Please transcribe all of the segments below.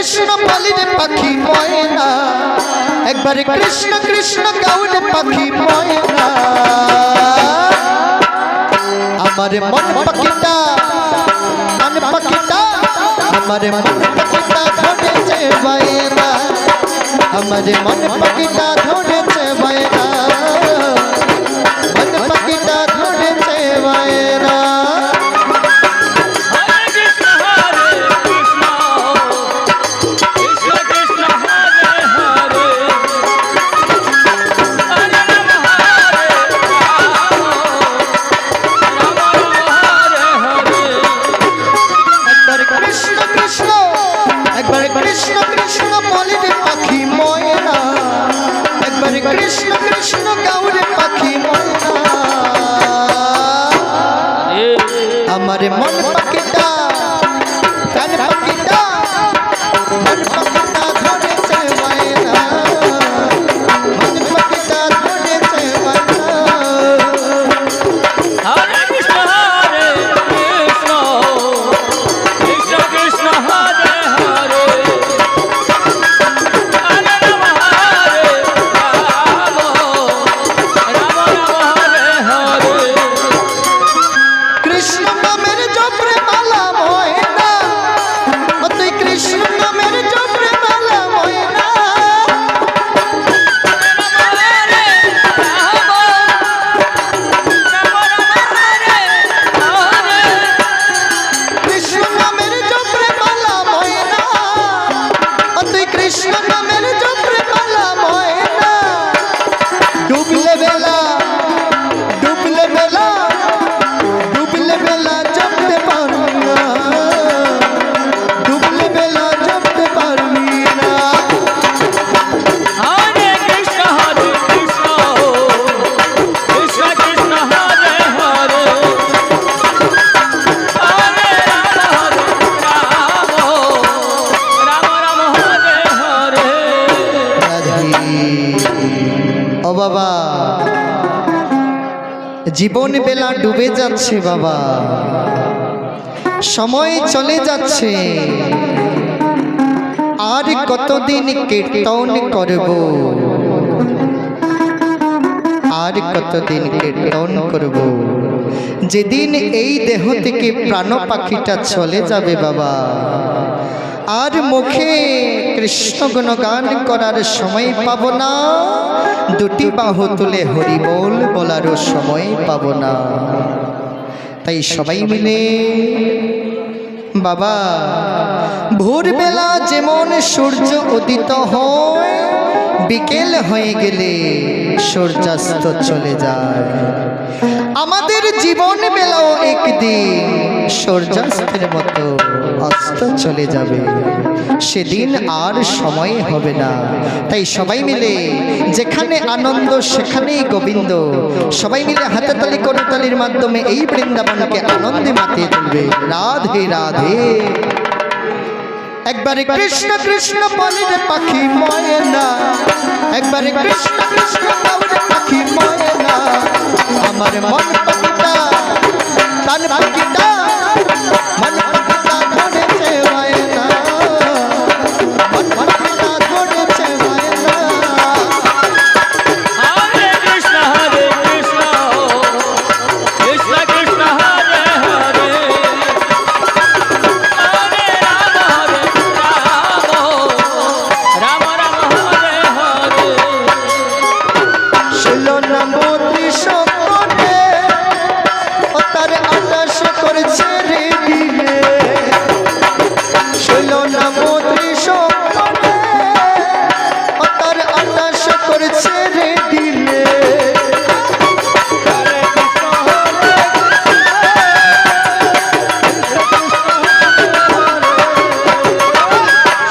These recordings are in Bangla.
কৃষ্ণ বলিরে পাখি ময়না, একবারে কৃষ্ণ কৃষ্ণ গাউরে পাখি ময়না। আমার মন পাখিটা মন পাখিটা আমার মন পাখিটা ধরেছে বায়না, আমার মন পাখিটা ধরেছে বায়না, মন পাখিটা ধরেছে বায়না। কৃষ্ণ কৃষ্ণ বলিরে পাখি ময়না, একবারে কৃষ্ণ কৃষ্ণ গাউরে পাখি ময়না। আমার মন পাখিটা প্রাণ পাখিটা মন পাখিটা ধরেছে ময়না, মন পাখিটা ধরেছে ময়না। হরে কৃষ্ণ কৃষ্ণ কৃষ্ণ হরে হরে, কৃষ্ণ নামের জপরে মালা ময়না, তুই কৃষ্ণ নামের জপরে মালা ময়না। কৃষ্ণ নামের জপরে মালা ময়না, তুই কৃষ্ণ নামের জপরে মালা ময়না। ডুবলে বেলা ডুবলে বেলা ডুবলে বেলা জপতে পারবি না, ডুবলে বেলা জপতে পারবি না। হরে কৃষ্ণ কৃষ্ণ কৃষ্ণ হরে হরে, হরে রাম রাম রাম হরে হরে। ও বাবা, জীবন বেলা ডুবে যাচ্ছে বাবা, সময় চলে যাচ্ছে, আর কতদিন কীর্তন করব, আর কতদিন কীর্তন করব। যেদিন এই দেহ থেকে প্রাণ পাখিটা চলে যাবে বাবা, আর মুখে কৃষ্ণ গুণগান করার সময় পাব না, দুটি বাহু তুলে হরি বল বলারও সময় পাব না। তাই সবাই মিলে বাবা, ভোরবেলা যেমন সূর্য উদিত হয়, বিকেল হয়ে গেলে সূর্যাস্ত চলে যায়, আমাদের জীবন বেলাও একদিন সূর্যাস্তের মতো অস্ত চলে যাবে, সেদিন আর সময় হবে না। তাই সবাই মিলে যেখানে আনন্দ সেখানেই গোবিন্দ, সবাই মিলে হাতে তালি করতালির মাধ্যমে এই বৃন্দাবনকে আনন্দে মাতিয়ে তুলবে। রাধে রাধে। একবারে কৃষ্ণ কৃষ্ণ বলিরে পাখি ময়না, একবারে কৃষ্ণ কৃষ্ণ বলিরে পাখি ময়না। আমার মন পাখিটা প্রাণ পাখিটা মন পাখিটা ধরেছে ময়না, মন পাখিটা ধরেছে ময়না। হরে কৃষ্ণ কৃষ্ণ কৃষ্ণ হরে হরে, হরে রাম রাম হরে হরে। ছিল না মোদি সপনে, ও তার আকাশ করেছে রে দিলে। ছিল না মোদি সপনে, ও তার আকাশ করেছে রে দিলে।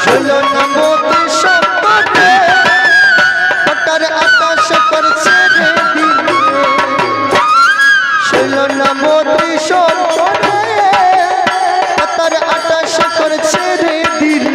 ছিল না মোদি সপনে, ও তার আকাশ করেছে রে দিলে। ছিল না মোদি সপনে, ও তার আকাশ করেছে রে দিলে।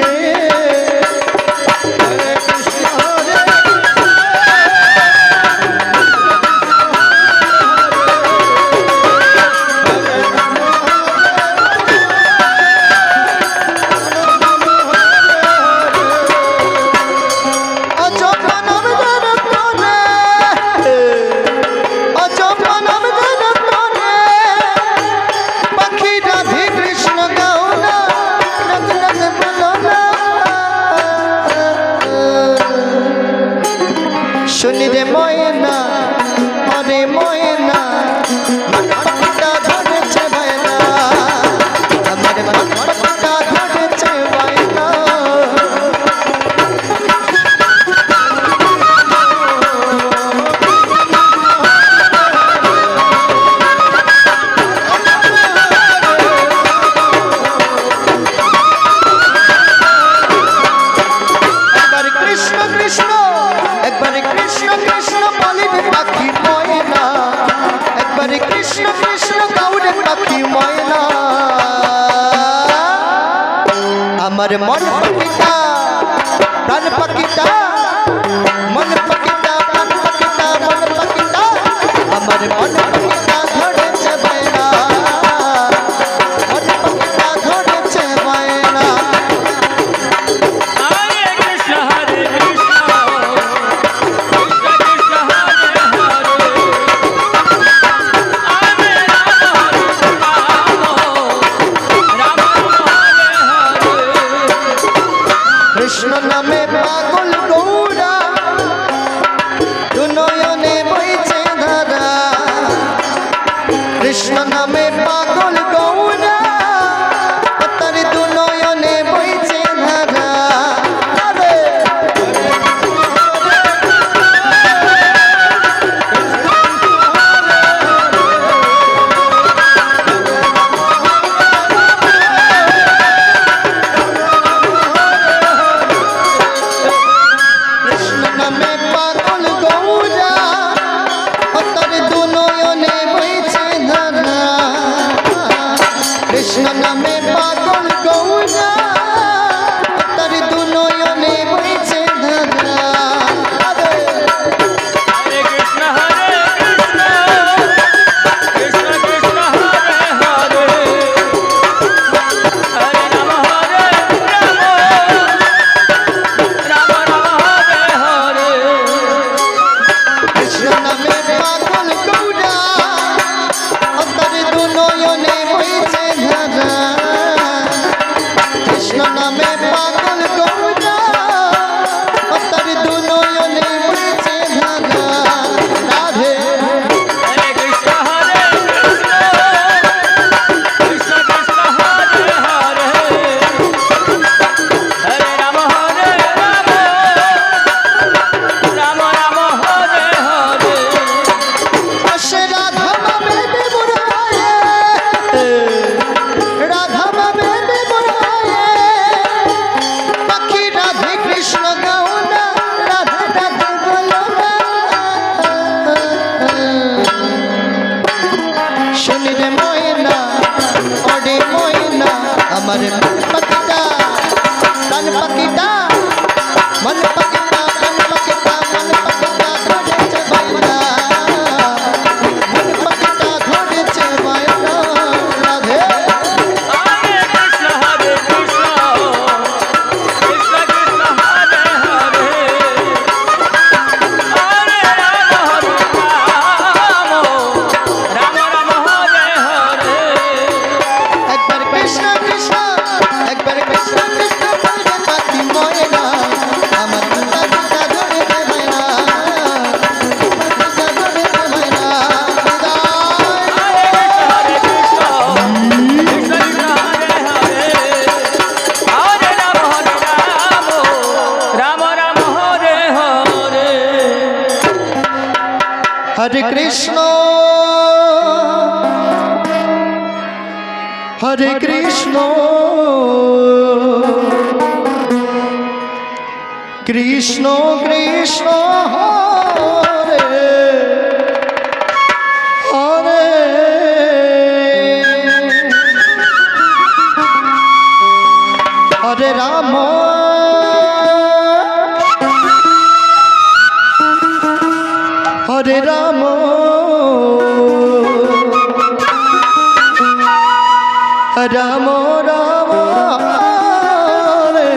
আমার মন পাখিটা প্রাণ পাখিটা মন পাখিটা প্রাণ পাখিটা মন পাখিটা আমার মন পাখিটা ধরেছে বায়না মন পাখিটা ধরেছে বায়না Hare Krishna Hare Krishna Krishna Krishna Hare Hare Hare Rama Hare Rama Krishna নামে পাগল গৌরা দু নয়নে বইছে ধারা কৃষ্ণ নামে পাগল গৌরা তার দু নয়নে বইছে ধারা আরে কৃষ্ণ নামে পাগল গৌরা তার দু নয়নে বইছে ধারা কৃষ্ণ নামে পাগল গৌরা তার দু নয়নে বইছে ধারা আরে Hare Krishna Hare Krishna Krishna Krishna Hare Hare Hare Rama Hare Rama Rama Rama Hare Hare Krishna নামে পাগল গৌরা তার দু নয়নে বইছে ধারা কৃষ্ণ নামে পাগল গৌরা তার দু নয়নে বইছে ধারা Radhe Hare Krishna Hare Krishna Krishna Krishna Hare Hare Hare Rama Hare Rama Rama Rama Hare Hare আসে রাধা মামে বিবুড়ায়ে রাধা মামে বিবুড়ায়ে পাখি রাধে কৃষ্ণ গাও না রাধে রাধে বলো না শুনি রে ময়না ওরে ময়না আমার পাখিটা প্রাণ পাখিটা মন পাখিটা প্রাণ পাখিটা মন পাখিটা ধরেছে বাইনা মন পাখিটা ধরেছে বাইনা Radhe Hare Krishna Hare Krishna Krishna Krishna Hare Hare Hare Rama Hare Rama Rama Rama Hare Hare একবার কৃষ্ণ কৃষ্ণ একবার কৃষ্ণ কৃষ্ণ বলে পাখি ময়না আমার পাখিটা ধরেছে বাইনা পাখিটা ধরেছে বাইনা Hare Krishna Krishna Krishna Hare Hare Hare Rama Hare Rama Rama Rama Hare Hare হরে কৃষ্ণ হরে কৃষ্ণ কৃষ্ণ কৃষ্ণ হরে হরে হরে রাম হরে রাম রাম রাম হরে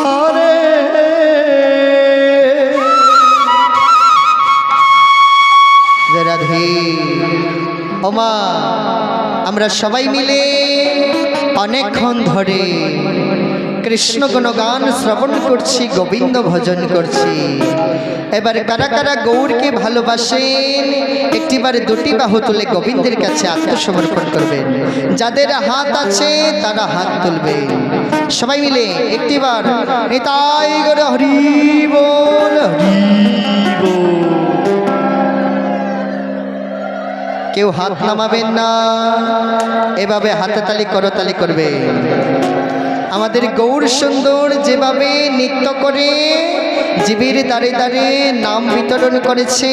হরে জয় রাধে ওমা আমরা সবাই মিলে অনেকক্ষণ ধরে কৃষ্ণ গুণগান শ্রবণ করছি গোবিন্দ ভজন করছি এবারে কারা কারা গৌরকে ভালোবাসেন একটিবারে দুটি বাহু তুলে গোবিন্দের কাছে আত্মসমর্পণ করবেন যাদের হাত আছে তারা হাত তুলবেন সবাই মিলে একটিবার নিতাই গৌর হরি বল হরি বল। কেউ হাত নামাবেন না এভাবে হাতে তালি করতালি করবে আমাদের গৌর সুন্দর যেভাবে নৃত্য করে জীবের দাঁড়ে দাঁড়ে নাম বিতরণ করেছে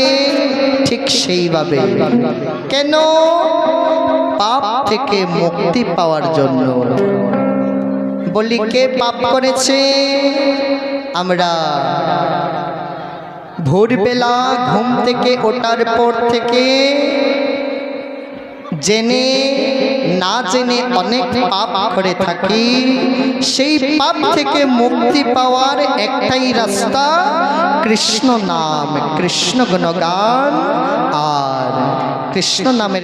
ঠিক সেইভাবে কেন পাপ থেকে মুক্তি পাওয়ার জন্য। বলি কে পাপ করেছে? আমরা ভোরবেলা ঘুম থেকে ওঠার পর থেকে জেনে না জেনে অনেক পাপ করে থাকি। সেই পাপ থেকে মুক্তি পাওয়ার একটাই রাস্তা, কৃষ্ণ নাম, কৃষ্ণ গুণগান আর কৃষ্ণ নামের